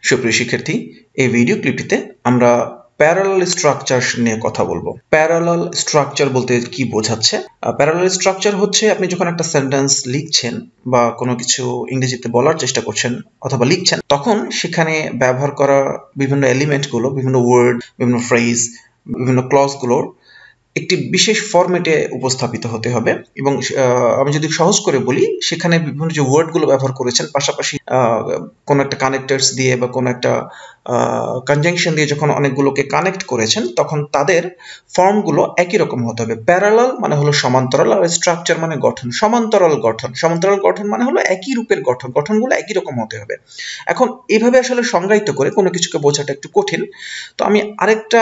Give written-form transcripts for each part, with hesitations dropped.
সুপ্রিয় শিক্ষার্থী, এই ভিডিও ক্লিপটিতে আমরা প্যারালাল স্ট্রাকচার নিয়ে কথা বলবো। প্যারালাল স্ট্রাকচার বলতে কি বোঝাচ্ছে? প্যারালাল স্ট্রাকচার হচ্ছে আপনি যখন একটা সেন্টেন্স লিখছেন বা কোনো কিছু ইংরেজিতে বলার চেষ্টা করছেন অথবা লিখছেন, তখন সেখানে ব্যবহার করা বিভিন্ন এলিমেন্টগুলো, বিভিন্ন ওয়ার্ড, বিভিন্ন ফ্রেজ, বিভিন্ন ক্লজগুলোর একটি বিশেষ ফরম্যাটে উপস্থাপিত হতে হবে। এবং আমি যদি সহজ করে বলি, সেখানে বিভিন্ন যে ওয়ার্ডগুলো ব্যবহার করেছেন, পাশাপাশি কোনো একটা কানেক্টার্স দিয়ে বা কোনো একটা কনজাংশন দিয়ে যখন অনেকগুলোকে কানেক্ট করেছেন, তখন তাদের ফর্মগুলো একই রকম হতে হবে। প্যারালাল মানে হলো সমান্তরাল, আর স্ট্রাকচার মানে গঠন। সমান্তরাল গঠন মানে হলো একই রূপের গঠন, গঠনগুলো একই রকম হতে হবে। এখন এভাবে আসলে সংজ্ঞায়িত করে কোনো কিছুকে বোঝাটা একটু কঠিন, তো আমি আরেকটা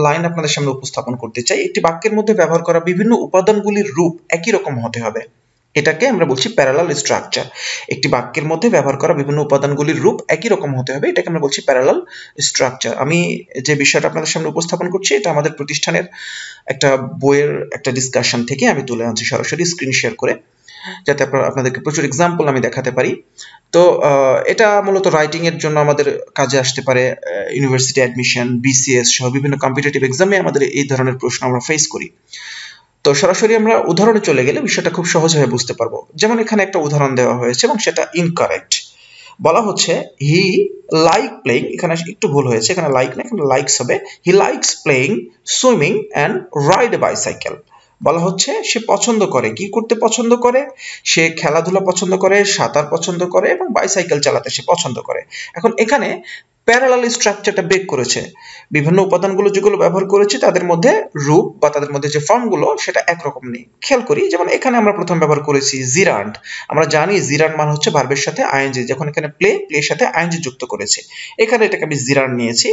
লাইন আপনাদের সামনে উপস্থাপন করতে চাই। একটি বাক্যের মধ্যে ব্যবহার করা বিভিন্ন উপাদানগুলির রূপ একই রকম হতে হবে, এটাকে আমরা বলছি প্যারালাল স্ট্রাকচার। একটি বাক্যের মধ্যে ব্যবহার করা বিভিন্ন উপাদানগুলির রূপ একই রকম হতে হবে, এটাকে আমরা বলছি প্যারালাল স্ট্রাকচার। আমি যে বিষয়টা আপনাদের সামনে উপস্থাপন করছি, এটা আমাদের প্রতিষ্ঠানের একটা বইয়ের একটা ডিসকাশন থেকে আমি তুলে আনছি সরাসরি স্ক্রিন শেয়ার করে, যাতে আপনাদেরকে প্রচুর এক্সাম্পল আমি দেখাতে পারি। তো এটা মূলত রাইটিং এর জন্য আমাদের কাজে আসতে পারে। ইউনিভার্সিটি অ্যাডমিশন, বিসিএস সহ বিভিন্ন কম্পিটিটিভ এক্সামে আমাদের এই ধরনের প্রশ্ন আমরা ফেস করি। তো সরাসরি আমরা উদাহরণে চলে গেলে বিষয়টা খুব সহজভাবে বুঝতে পারবো। যেমন এখানে একটা উদাহরণ দেওয়া হয়েছে এবং সেটা ইনকারেক্ট। বলা হচ্ছে হি লাইক প্লেইং, এখানে একটু ভুল হয়েছে, এখানে লাইক না, এখানে লাইকস হবে। He likes playing, swimming and ride A bicycle. বলা হচ্ছে সে পছন্দ করে, কি করতে পছন্দ করে? সে খেলাধুলা পছন্দ করে, সাঁতার পছন্দ করে এবং বাইসাইকেল চালাতে সে পছন্দ করে। এখন এখানে প্যারালাল স্ট্রাকচারটা ব্রেক করেছে। বিভিন্ন উপাদানগুলো যেগুলো ব্যবহার করেছে তাদের মধ্যে রূপ বা তাদের মধ্যে যে ফর্মগুলো সেটা একরকম নেই। খেয়াল করি, যেমন এখানে আমরা প্রথম ব্যবহার করেছি জিরান্ড। আমরা জানি জিরান্ড মানে হচ্ছে ভার্বের সাথে আইএনজি, যখন এখানে প্লের সাথে আইএনজি যুক্ত করেছি, এখানে এটাকে আমি জিরান্ড নিয়েছি।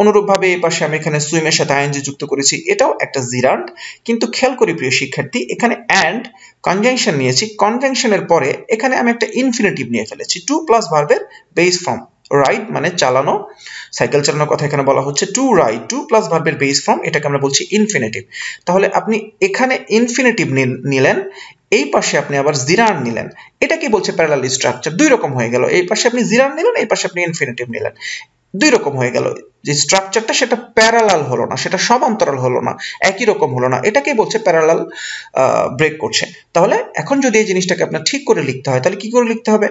অনুরূপভাবে এই পাশে আমি এখানে সুইমের সাথে আইএনজি যুক্ত করেছি, এটাও একটা জিরান্ড। কিন্তু খেয়াল করি প্রিয় শিক্ষার্থী, এখানে অ্যান্ড কনজাংশন নিয়েছি, কনজাংশনের পরে এখানে আমি একটা ইনফিনিটিভ নিয়ে ফেলেছি, টু প্লাস ভার্বের বেস ফর্ম। রাইড মানে চালানো, সাইকেল চালানোর কথা এখানে বলা হচ্ছে। টু রাইড, টু প্লাস ভার্বের বেস ফর্ম, এটাকে আমরা বলছি ইনফিনিটিভ। তাহলে আপনি এখানে ইনফিনিটিভ নিলেন, এই পাশে আপনি আবার জিরান্ড নিলেন, এটা কি বলছে? Parallel structure. দুই রকম হয়ে গেল, এই পাশে আপনি জিরান্ড নিলেন, এই পাশে আপনি ইনফিনিটিভ নিলেন, দুই রকম হয়ে গেল। যে স্ট্রাকচারটা সেটা প্যারালাল হলো না, সেটা সমান্তরাল হলো না, একই রকম হলো না, এটাকেই বলছে প্যারালাল ব্রেক করছে। তাহলে এখন যদি এই জিনিসটাকে আপনার ঠিক করে লিখতে হয়, তাহলে কি করে লিখতে হবে?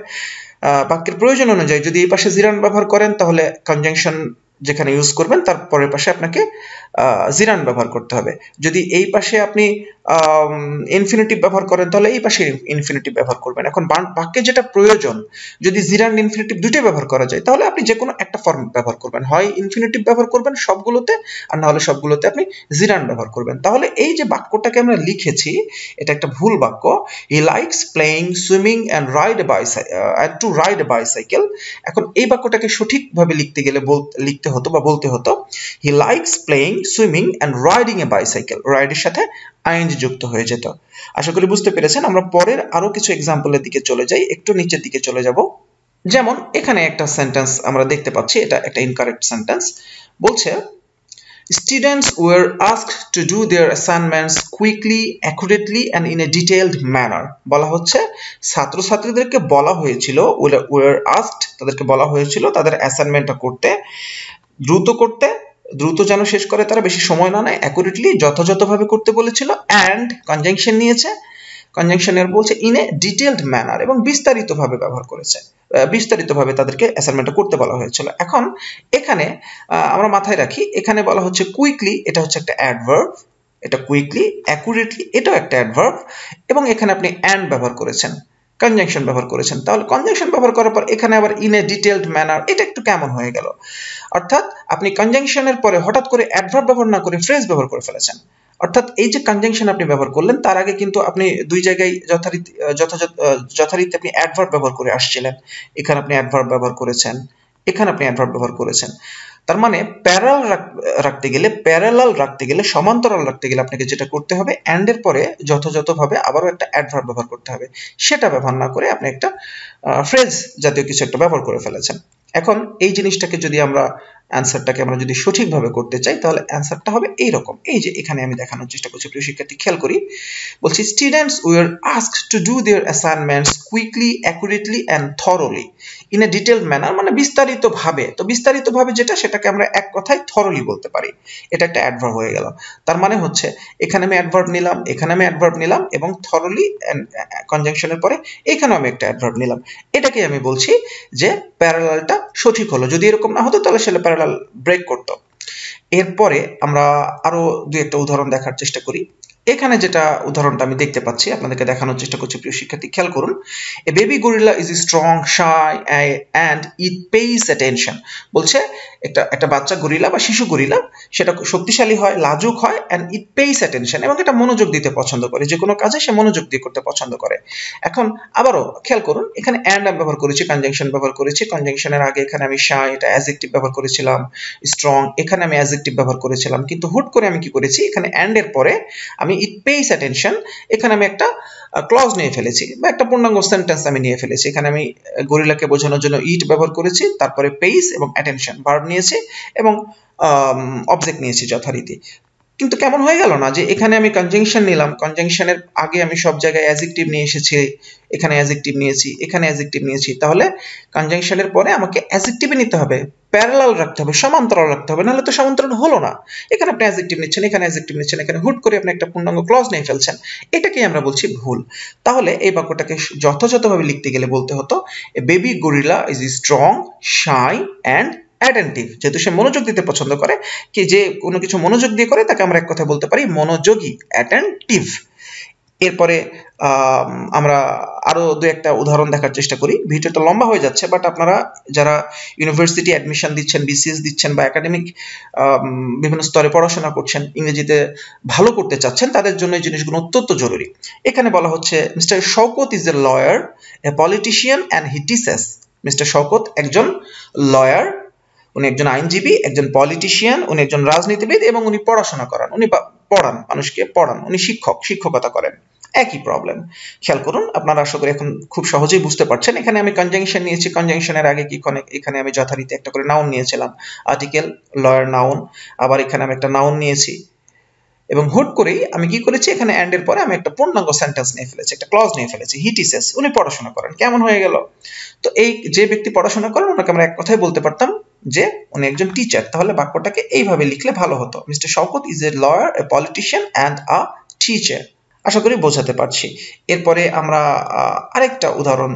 বাক্যের প্রয়োজন অনুযায়ী যদি এই পাশে জিরান্ড ব্যবহার করেন, তাহলে কনজাংশন যেখানে ইউজ করবেন তার পরের পাশে আপনাকে জিরান্ড ব্যবহার করতে হবে। যদি এই পাশে আপনি ইনফিনিটিভ ব্যবহার করেন, তাহলে এই পাশে ইনফিনিটিভ ব্যবহার করবেন। এখন বাক্যে যেটা প্রয়োজন, যদি জিরান্ড ইনফিনিটিভ দুটোই ব্যবহার করা যায়, তাহলে আপনি যে কোনো একটা ফর্ম ব্যবহার করবেন, হয় ইনফিনিটিভ ব্যবহার করবেন সবগুলোতে, আর না হলে সবগুলোতে আপনি জিরান্ড ব্যবহার করবেন। তাহলে এই যে বাক্যটাকে আমরা লিখেছি, এটা একটা ভুল বাক্য। He likes playing, swimming and to ride A bicycle. এখন এই বাক্যটাকে সঠিকভাবে লিখতে গেলে বলতে হতো he likes playing, swimming and riding A bicycle. রাইডের সাথে আইএনজি যুক্ত হয়ে যেত। আশা করি বুঝতে পেরেছেন। আমরা পরের আরো কিছু এক্সাম্পলের দিকে চলে যাই, একটু নিচের দিকে চলে যাব। যেমন এখানে একটা সেন্টেন্স আমরা দেখতে পাচ্ছি, এটা একটা ইনকারেক্ট সেন্টেন্স। বলছে students were asked to do their assignments quickly, accurately and in a detailed manner. বলা হচ্ছে ছাত্রছাত্রীদেরকে বলা হয়েছিল, were asked, তাদেরকে বলা হয়েছিল তাদের অ্যাসাইনমেন্টটা করতে দ্রুত যেন শেষ করে, তারা বেশি সময় না নেয়, অ্যাকুরেটলি যথাযথভাবে করতে বলেছিল, অ্যান্ড কনজাংশন নিয়েছে, কনজাংশনের বলছে ইন এ ডিটেইলড ম্যানার, এবং বিস্তারিতভাবে ব্যবহার করেছে, বিস্তারিতভাবে তাদেরকে অ্যাসাইনমেন্টটা করতে বলা হয়েছিল। এখন এখানে আমরা মাথায় রাখি, এখানে বলা হচ্ছে কুইকলি, এটা হচ্ছে একটা অ্যাডভার্ব, এটা কুইকলি, অ্যাকুরেটলি এটাও একটা অ্যাডভার্ব, এবং এখানে আপনি অ্যান্ড ব্যবহার করেছেন, কনজাংশন ব্যবহার করেছেন। তাহলে কনজাংশন ব্যবহার করার পর এখানে আবার ইন এ ডিটেইলড ম্যানার, এটা একটু কেমন হয়ে গেল? অর্থাৎ আপনি কনজাংশনের পরে হঠাৎ করে অ্যাডভার্ব ব্যবহার না করে ফ্রেজ ব্যবহার করে ফেলেছেন। অর্থাৎ এই যে কনজাংশন আপনি ব্যবহার করলেন, তার আগে কিন্তু আপনি দুই জায়গায় যথারীতি আপনি অ্যাডভার্ব ব্যবহার করে আসছিলেন। এখানে আপনি অ্যাডভার্ব ব্যবহার করেছেন, এখানে আপনি অ্যাডভার্ব ব্যবহার করেছেন। তার মানে প্যারালাল রাখতে গেলে, সমান্তরাল রাখতে গেলে আপনাকে যেটা করতে হবে, অ্যান্ড এর পরে যথাযথভাবে আবারও একটা অ্যাডভার্ব ব্যবহার করতে হবে। সেটা ব্যবহার না করে আপনি একটা ফ্রেজ জাতীয় কিছু একটা ব্যবহার করে ফেলেছেন। এখন এই জিনিসটাকে যদি আমরা অ্যান্সারটাকে আমরা যদি সঠিকভাবে করতে চাই, তাহলে অ্যান্সারটা হবে এইরকম। এই যে এখানে আমি দেখানোর চেষ্টা করছি প্রিয় শিক্ষার্থী, খেয়াল করি। বলছি students were asked to do their assignments quickly, accurately and thoroughly in a detailed manner মানে বিস্তারিতভাবে। তো বিস্তারিতভাবে যেটা সেটাকে আমরা এক কথায় থরলি বলতে পারি। এটা একটা অ্যাডভার্ব হয়ে গেল। তার মানে হচ্ছে এখানে আমি অ্যাডভার্ব নিলাম, এখানে আমি অ্যাডভার্ব নিলাম এবং থরলি কনজাংশনের পরে এখানেও আমি একটা অ্যাডভার্ব নিলাম। এটাকে আমি বলছি যে প্যারালালটা সঠিক হলো। যদি এরকম না হতো তাহলে সেটা প্যারালাল ব্রেক করতো। এরপরে আমরা আরো দুই একটা উদাহরণ দেখার চেষ্টা করি। এখানে যেটা উদাহরণটা আমি দেখতে পাচ্ছি আপনাদেরকে দেখানোর চেষ্টা করছি, প্রিয় শিক্ষার্থী খেয়াল করুন। A baby gorilla is strong, shy and it pays attention. বলছে একটা বাচ্চা গরিলা বা শিশু গরিলা সেটা শক্তিশালী হয়, লাজুক হয়, অ্যান্ড ইট পেইজ অ্যাটেনশন, এবং এটা মনোযোগ দিতে পছন্দ করে, যে কোনো কাজে সে মনোযোগ দিয়ে করতে পছন্দ করে। এখন আবারও খেয়াল করুন, এখানে অ্যান্ড আমি ব্যবহার করেছি, কনজাংশন ব্যবহার করেছি। কনজাংশনের আগে এখানে আমি শাই, এটা অ্যাডজেক্টিভ ব্যবহার করেছিলাম। স্ট্রং এখানে আমি অ্যাডজেক্টিভ ব্যবহার করেছিলাম। কিন্তু হুট করে আমি কি করেছি, এখানে অ্যান্ড এর পরে আমি ইট পেইজ অ্যাটেনশন, এখানে আমি একটা ক্লজ নিয়ে ফেলেছি বা একটা পূর্ণাঙ্গ সেন্টেন্স আমি নিয়ে ফেলেছি। এখানে আমি গরিলাকে বোঝানোর জন্য ইট ব্যবহার করেছি, তারপরে পেইজ এবং অ্যাটেনশন ভার্ব নিয়েছি এবং অবজেক্ট নিয়েছি যথারীতি। কিন্তু কেমন হয়ে গেল না যে এখানে আমি কনজাংশন নিলাম, কনজাংশনের আগে আমি সব জায়গায় অ্যাডজেক্টিভ নিয়ে এসেছি, এখানে অ্যাডজেক্টিভ নিয়েছি, এখানে অ্যাডজেক্টিভ নিয়েছি। তাহলে কনজাংশনের পরে আমাকে অ্যাডজেক্টিভই নিতে হবে, প্যারালাল রাখতে হবে, সমান্তরাল রাখতে হবে, নাহলে তো সমান্তরাল হলো না। এখানে আপনি অ্যাডজেক্টিভ নিচ্ছেন, এখানে অ্যাডজেক্টিভ নিচ্ছেন, এখানে হুট করে আপনি একটা পূর্ণাঙ্গ ক্লজ নিয়ে ফেলছেন। এটাকেই আমরা বলছি ভুল। তাহলে এই বাক্যটাকে যথাযথভাবে লিখতে গেলে বলতে হতো a baby gorilla is strong, shy and attentive. যেহেতু সে মনোযোগ দিতে পছন্দ করে, কি যে কোনো কিছু মনোযোগ দিয়ে করে তাকে আমরা এক কথা বলতে পারি মনোযোগী, অ্যাটেন্টিভ। এরপরে আমরা আরো দু একটা উদাহরণ দেখার চেষ্টা করি। ভিডিওটা লম্বা হয়ে যাচ্ছে, বাট আপনারা যারা ইউনিভার্সিটি অ্যাডমিশন দিচ্ছেন, বিসিএস দিচ্ছেন বা একাডেমিক বিভিন্ন স্তরে পড়াশোনা করছেন, ইংরেজিতে ভালো করতে চাচ্ছেন, তাদের জন্য এই জিনিসগুলো অত্যন্ত জরুরি। এখানে বলা হচ্ছে mister Shaukat is a lawyer, a politician and he teaches. Mister Shaukat একজন লয়ার, উনি একজন আইনজীবী, একজন পলিটিশিয়ান, উনি একজন রাজনীতিবিদ এবং উনি পড়াশোনা করান, উনি পড়ান, মানুষকে পড়ান, উনি শিক্ষকতা করেন। একই প্রবলেম। খেয়াল করুন, আপনারা আশা করি এখন খুব সহজেই বুঝতে পারছেন। এখানে আমি কনজাংশন নিয়েছি, কনজাংশনের আগে কি এখানে আমি যথারীতি একটা করে নাউন নিয়েছিলাম, আর্টিকেল, লয়ার, নাউন। আবার এখানে আমি একটা নাউন নিয়েছি এবং হুট করেই আমি কি করেছি, এখানে অ্যান্ড এর পরে আমি একটা পূর্ণাঙ্গ সেন্টেন্স নিয়ে ফেলেছি, একটা ক্লজ নিয়ে ফেলেছি, হি টিচেস, উনি পড়াশোনা করেন। কেমন হয়ে গেল? তো এই যে ব্যক্তি পড়াশোনা করেন ওনাকে আমরা এক কথায় বলতে পারতাম যে উনি একজন টিচার। তাহলে বাক্যটাকে এইভাবে লিখলে ভালো হতো, mister Shaukat is a lawyer, a politician and a teacher. আশা করি বোঝাতে পারছি। এরপরে আমরা আরেকটা উদাহরণ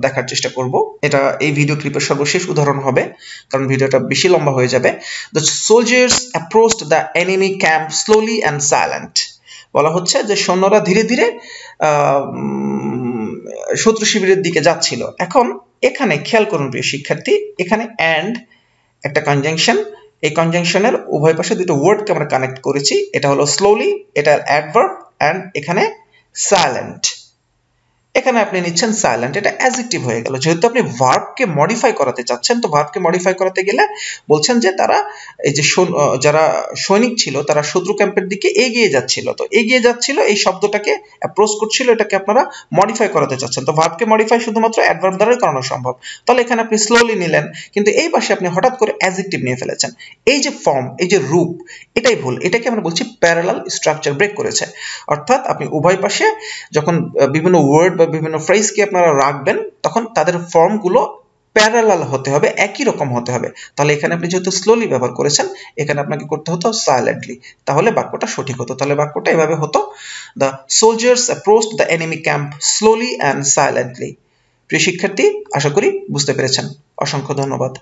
দেখার চেষ্টা করব। এটা এই ভিডিও ক্লিপের সর্বশেষ উদাহরণ হবে, কারণ ভিডিওটা বেশি লম্বা হয়ে যাবে। The soldiers approached the enemy camp slowly and silent. বলা হচ্ছে যে সৈন্যরা ধীরে ধীরে শত্রু শিবিরের দিকে যাচ্ছিল। এখন এখানে খেয়াল করুন প্রিয় শিক্ষার্থী, এখানে অ্যান্ড একটা কনজাংশন, এই কনজাংশনের উভয় পাশে দুটো ওয়ার্ডকে আমরা কানেক্ট করেছি। এটা হলো স্লোলি, এটা অ্যাডভার্ব, অ্যান্ড এখানে সাইলেন্ট। এখানে আপনি নিচ্ছেন সাইলেন্ট, এটা অ্যাডজেক্টিভ হয়ে গেল। যেহেতু আপনি ভার্বকে মডিফাই করাতে চাচ্ছেন, তো ভার্বকে মডিফাই করাতে গেলে বলছেন যে তারা এই যে যারা সৈনিক ছিল তারা শত্রু ক্যাম্পের দিকে এগিয়ে যাচ্ছিল। তো এগিয়ে যাচ্ছিল এই শব্দটাকে অ্যাপ্রোচ করছিল, এটাকে আপনারা মডিফাই করাতে চাচ্ছেন। তো ভার্বকে মডিফাই শুধুমাত্র অ্যাডভার্ব দ্বারাই করানো সম্ভব। তাহলে এখানে আপনি স্লোলি নিলেন, কিন্তু এই পাশে আপনি হঠাৎ করে অ্যাডজেক্টিভ নিয়ে ফেলেছেন। এই যে ফর্ম, এই যে রূপ, এটাই ভুল। এটাকে আমরা বলছি প্যারালাল স্ট্রাকচার ব্রেক করেছে। অর্থাৎ আপনি উভয় পাশে যখন বিভিন্ন ওয়ার্ড বা বিভিন্ন ফ্রেজকে আপনারা রাখবেন, তখন তাদের ফর্মগুলো প্যারালাল হতে হবে, একই রকম হতে হবে। তাহলে এখানে আপনি যেহেতু স্লোলি ব্যবহার করেছেন, এখানে আপনাকে করতে হতো সাইলেন্টলি, তাহলে বাক্যটা সঠিক হতো। তাহলে বাক্যটা এভাবে হতো, the soldiers approached the enemy camp slowly and silently. প্রিয় শিক্ষার্থী, আশা করি বুঝতে পেরেছেন। অসংখ্য ধন্যবাদ।